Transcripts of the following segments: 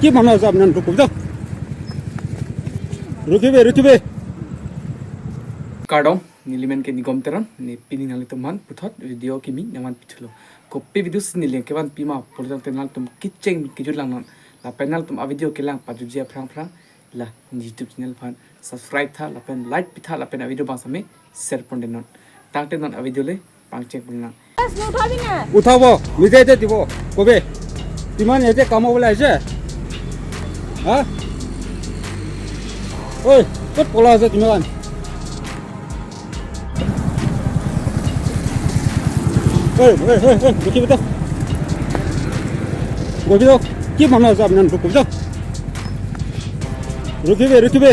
কি মানুহ আছে আপোনাৰ ৰখিব যাওক ৰখিবে Kardong nilimen ke nigom teran ni pini nali teman puthot video kimi nyaman pichlo kopi video sinili ke ban pima politan tenal tum kitcheng kijur lang la penal tum a video ke lang pajujia phrang phrang la youtube channel fan subscribe tha la pen like pitha la pen a video bang same share pon denon tangte non a video le pangcheng pulna উঠাব নিজে এতিয়া দিব কবে কিমান এতিয়া কামাবলৈ আহিছে হা ঐ ক'ত পলা আছে কিমান ৰখিব যাওক কি মানুহ আছে আপোনাৰ ৰখিব যাওক ৰখিবে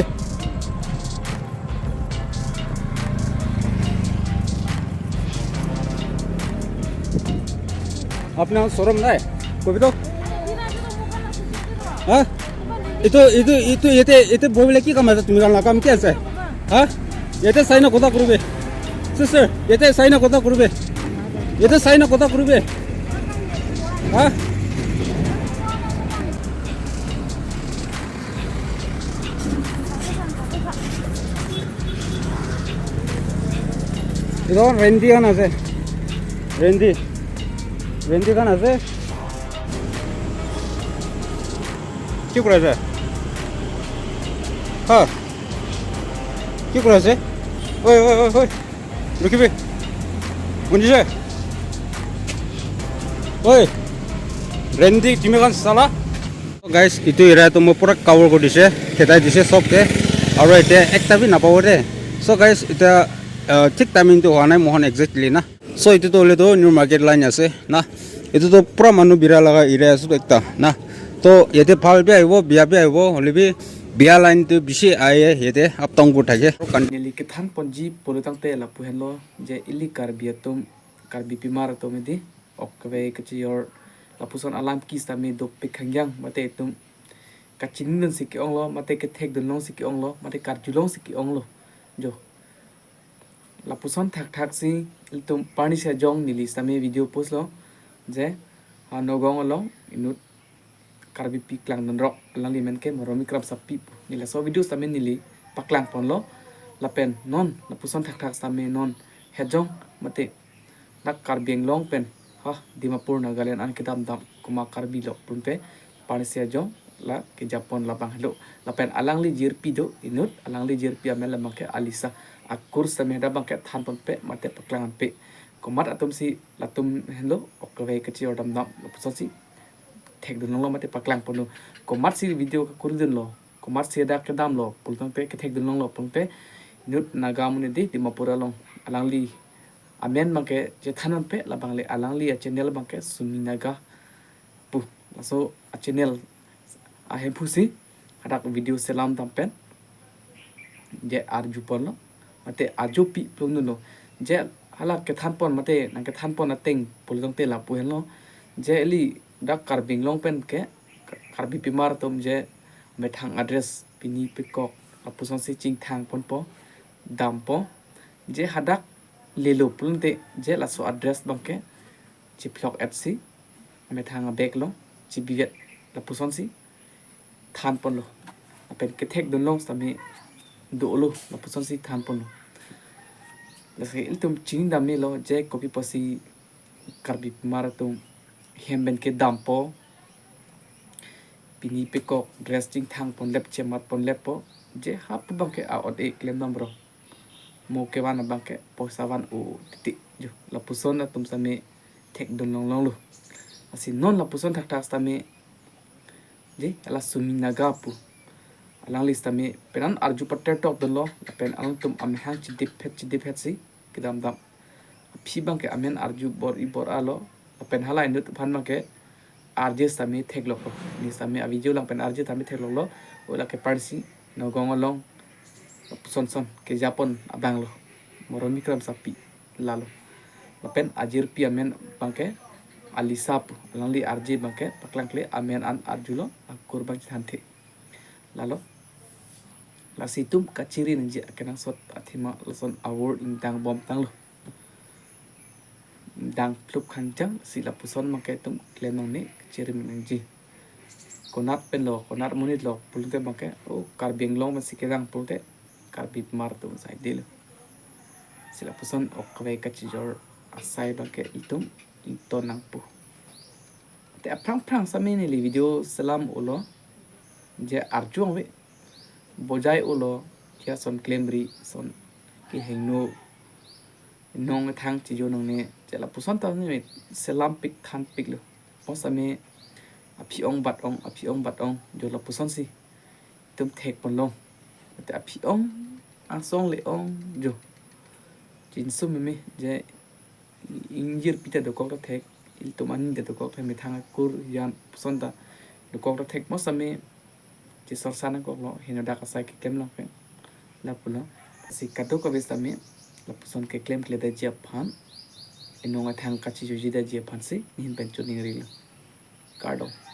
আপনার শরম নাই কবি তো হ্যাঁ এতে বইলে কি কাম আছে তুমি জানা কাম কি আছে হ্যাঁ এতে চাই না কথা করবে স্যার এতে চাই না কথা করবে হ্যাঁ এরকম রেন্ডি গান আছে রেন্ডি গান আছে কি করে আছে হ্যাঁ কি করে আছে ওই রুকিবি শুনিছে ওই রেন্ডি তুমি গান চালা গাইজ ইটো এৰিয়াটো মই পূৰা কাভাৰ কৰি দিছে খেদাই দিছে চবকে আৰু এতিয়া একটা বি নাপাব দে চ' গাইজ এতিয়া ঠিক টাইমিংটো হোৱা নাই মোহন একজেক্টলি না চ' এইটোতো হ'লেতো নিউ মাৰ্কেট লাইন আছে না এইটোতো পূৰা মানুহ বিৰা লগা এৰিয়া আছে একটা না তো ইয়াতে ভাল বি আহিব বিয়া বি আহিব হ'লে বি বিয়া লাইনটো বেছি আহে ইয়াতে আপ ডাউনবোৰ থাকে nili ke than ponji polutang te la puhenlo je ili karbiatum karbi pimar to medi okwe kechi yor la puson alam kis ta me dok pe khangyang mate tum kachin siki onglo mate ke thek dun siki onglo mate karjulong siki onglo jo la puson thak si tum pani se jong nili sa me video post lo je nogong lo inut karbi piklang non rok lang limen ke moromi krab sapi nila so video sa me nili paklang pon lo la pen non la puson thak sa me non hejong mate nak karbieng long pen ha dimapur nagaland an kedam dam kuma karbi lo punpe pani se jong la ke japon la bang helo la pen alang li jirpi do inut alang li jirpi amel la make alisa akur sa me da bang ke than pon pe mate paklang pe kumat atum si latum helo okwe ke chi odam dam la puson si thek dun lo mate paklang ponu kumat si video ka kur dun lo kumat si da ke dam lo pultang pe ke thek dun lo punpe nut nagamune di dimapura long alang li amen bangke je thanan pe la bangle alang li a channel bangke suminaga pu so a channel a he phusi adak video selam tampen je arju pon lo mate aju pi plonu lo je hala ke than pon mate nang ke than pon ateng pulong te la puhen lo je li dak karbing long pen ke karbi pimar tom je methang address pini pekok apuson si ching thang pon po dam po je hadak lelo plunte je la so address bangke chi phlok at si me thanga bek lo chi biget la puson si than pon lo apen ke thek don long sami do lo la puson si than pon lo la se il tum ching dam ni lo je copy posi karbi maratum hemben ke dam po pini pekok dressing thang pon lep chemat pon lepo je hap bangke a od e klem nombro mo ke wan bangke posawan u titik jo la puson na tum same thek don long long lo asi non la puson thak tas tame je ala suminaga pu alang list tame penan arju patte top don lo pen ang tum am han chi dip het si kidam dam phi bangke amen arju bor alo pen halai nut phan bangke arje same thek lo ni same a video lang pen arje tame thek lo ola ke parsi no gong long son ke japon abang lo moromi kram sapi lalo lapen ajir pi amen bangke alisap langli arji bangke paklang kle amen an arjulo kurban thanthe lalo la situm kaciri nje kenang sot athima lason award indang bom tanglo dang plup khanjang sila puson mangke tum klenong ni ciri menji konat pen lo konat monit lo pulte bangke o karbing long masih kedang pulte karbi pimar tu sai dil sila puson okwe kachijor asai bangke itum ito nang pu te aprang prang sami ni li video salam ulo je arjuang we bojai ulo kia son klemri son ki hengno nong thang chijo nong ne chela puson ta ni salam pik than pik lo posame api ong bat ong jo la puson si tum thek pon long te api ong asong le ong jo chin sum me je injir pita do kok thek il tum an de do kok me thang kur yan puson ta do kok thek mo same je sor sana kok lo hino da ka sai ke kem lo pe la pulo si kato ko besame la puson ke klem kle da je phan enonga thang ka chi jo ji da je phan si nin pen chu ning ri lo cardong